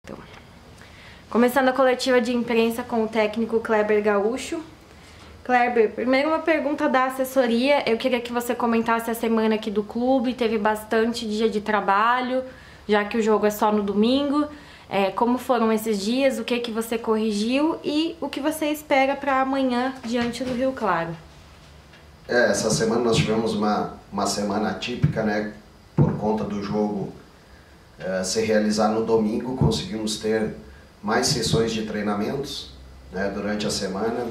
Então, começando a coletiva de imprensa com o técnico Kleber Gaúcho. Kleber, primeiro uma pergunta da assessoria. Eu queria que você comentasse a semana aqui do clube. Teve bastante dia de trabalho, já que o jogo é só no domingo. Como foram esses dias, o que você corrigiu e o que você espera para amanhã diante do Rio Claro? Essa semana nós tivemos uma semana atípica, né? Por conta do jogo se realizar no domingo, conseguimos ter mais sessões de treinamentos, né, durante a semana,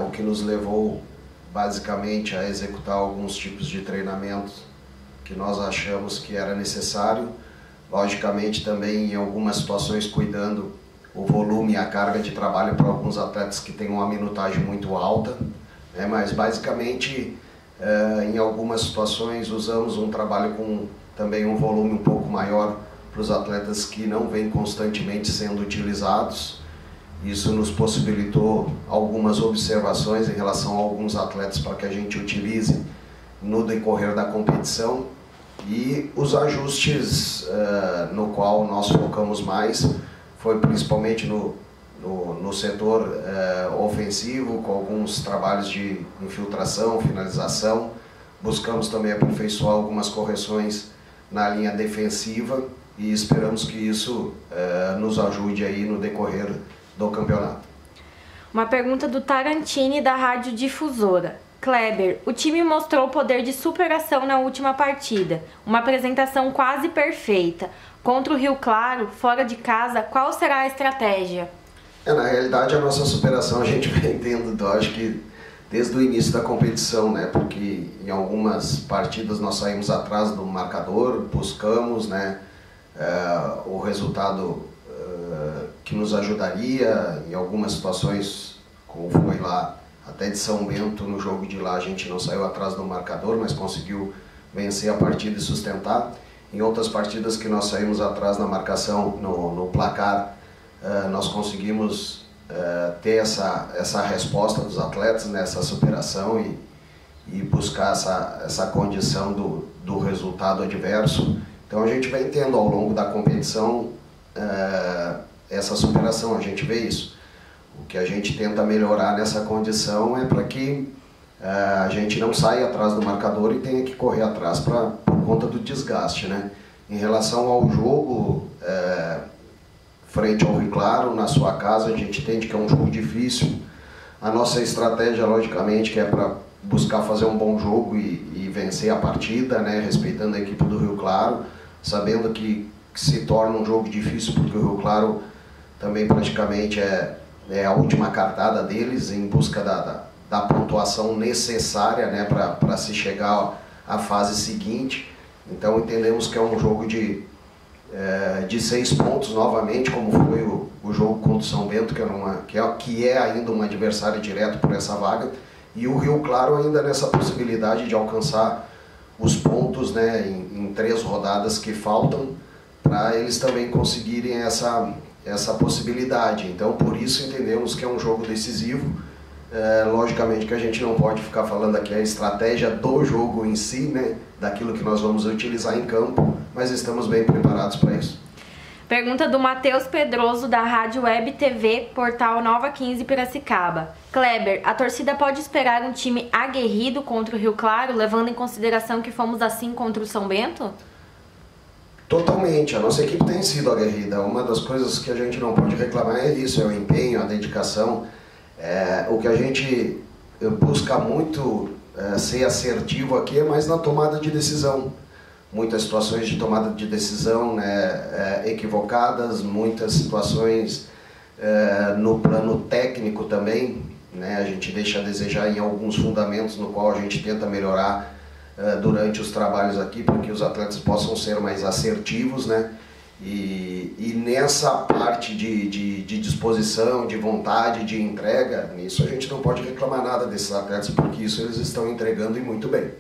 o que nos levou basicamente a executar alguns tipos de treinamentos que nós achamos que era necessário. Logicamente também em algumas situações cuidando o volume e a carga de trabalho para alguns atletas que têm uma minutagem muito alta, né? Mas basicamente em algumas situações usamos um trabalho com também um volume um pouco maior para os atletas que não vêm constantemente sendo utilizados. Isso nos possibilitou algumas observações em relação a alguns atletas para que a gente utilize no decorrer da competição. E os ajustes no qual nós focamos mais foi principalmente no setor ofensivo, com alguns trabalhos de infiltração, finalização. Buscamos também aperfeiçoar algumas correções na linha defensiva e esperamos que isso nos ajude aí no decorrer do campeonato. Uma pergunta do Tarantini da Rádio Difusora. Kleber, o time mostrou poder de superação na última partida, uma apresentação quase perfeita. Contra o Rio Claro, fora de casa, qual será a estratégia? Na realidade, a nossa superação a gente vem tendo, acho que desde o início da competição, né? Porque em algumas partidas nós saímos atrás do marcador, buscamos, né, o resultado que nos ajudaria. Em algumas situações, como foi lá até de São Bento, no jogo de lá a gente não saiu atrás do marcador, mas conseguiu vencer a partida e sustentar. Em outras partidas que nós saímos atrás na marcação, no placar, nós conseguimos ter essa resposta dos atletas, nessa superação e buscar essa condição do resultado adverso. Então a gente vem tendo ao longo da competição essa superação, a gente vê isso. O que a gente tenta melhorar nessa condição é para que a gente não saia atrás do marcador e tenha que correr atrás por conta do desgaste, né? Em relação ao jogo, frente ao Rio Claro, na sua casa, a gente entende que é um jogo difícil. A nossa estratégia, logicamente, que é para buscar fazer um bom jogo e vencer a partida, né? Respeitando a equipe do Rio Claro, sabendo que se torna um jogo difícil porque o Rio Claro também praticamente é a última cartada deles em busca da pontuação necessária, né, para se chegar à fase seguinte. Então entendemos que é um jogo de 6 pontos novamente, como foi o jogo contra o São Bento, que é ainda um adversário direto por essa vaga, e o Rio Claro ainda nessa possibilidade de alcançar os pontos, né, em 3 rodadas que faltam, para eles também conseguirem essa possibilidade. Então por isso entendemos que é um jogo decisivo. Logicamente que a gente não pode ficar falando aqui a estratégia do jogo em si, né, daquilo que nós vamos utilizar em campo, mas estamos bem preparados para isso. Pergunta do Matheus Pedroso da Rádio Web TV, portal Nova 15 Piracicaba. Kleber, a torcida pode esperar um time aguerrido contra o Rio Claro, levando em consideração que fomos assim contra o São Bento? Totalmente, a nossa equipe tem sido aguerrida. Uma das coisas que a gente não pode reclamar é isso, é o empenho, a dedicação. O que a gente busca muito ser assertivo aqui é mais na tomada de decisão. Muitas situações de tomada de decisão, né, equivocadas, muitas situações no plano técnico também, né, a gente deixa a desejar em alguns fundamentos no qual a gente tenta melhorar durante os trabalhos aqui, para que os atletas possam ser mais assertivos, né? E nessa parte de disposição, de vontade, de entrega, nisso a gente não pode reclamar nada desses atletas, porque isso eles estão entregando e muito bem.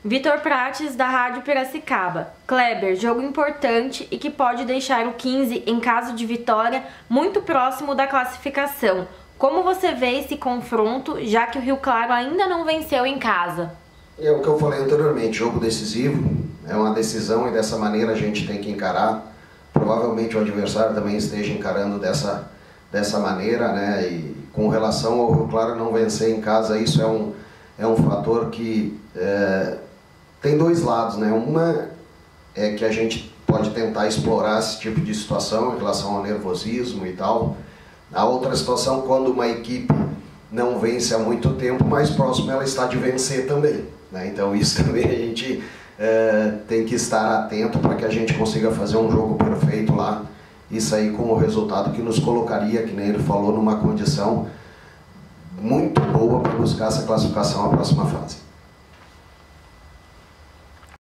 Vitor Prates, da Rádio Piracicaba. Kleber, jogo importante e que pode deixar o 15, em caso de vitória, muito próximo da classificação. Como você vê esse confronto, já que o Rio Claro ainda não venceu em casa? É o que eu falei anteriormente, jogo decisivo, é uma decisão e dessa maneira a gente tem que encarar. provavelmente o adversário também esteja encarando dessa maneira, né? E com relação ao Rio Claro não vencer em casa, isso é um fator que tem dois lados, né? Uma é que a gente pode tentar explorar esse tipo de situação em relação ao nervosismo e tal. A outra situação, quando uma equipe não vence há muito tempo, mais próximo ela está de vencer também, né? Então isso também a gente tem que estar atento para que a gente consiga fazer um jogo perfeito lá e sair com o resultado que nos colocaria, que nem ele falou, numa condição muito boa para buscar essa classificação à próxima fase.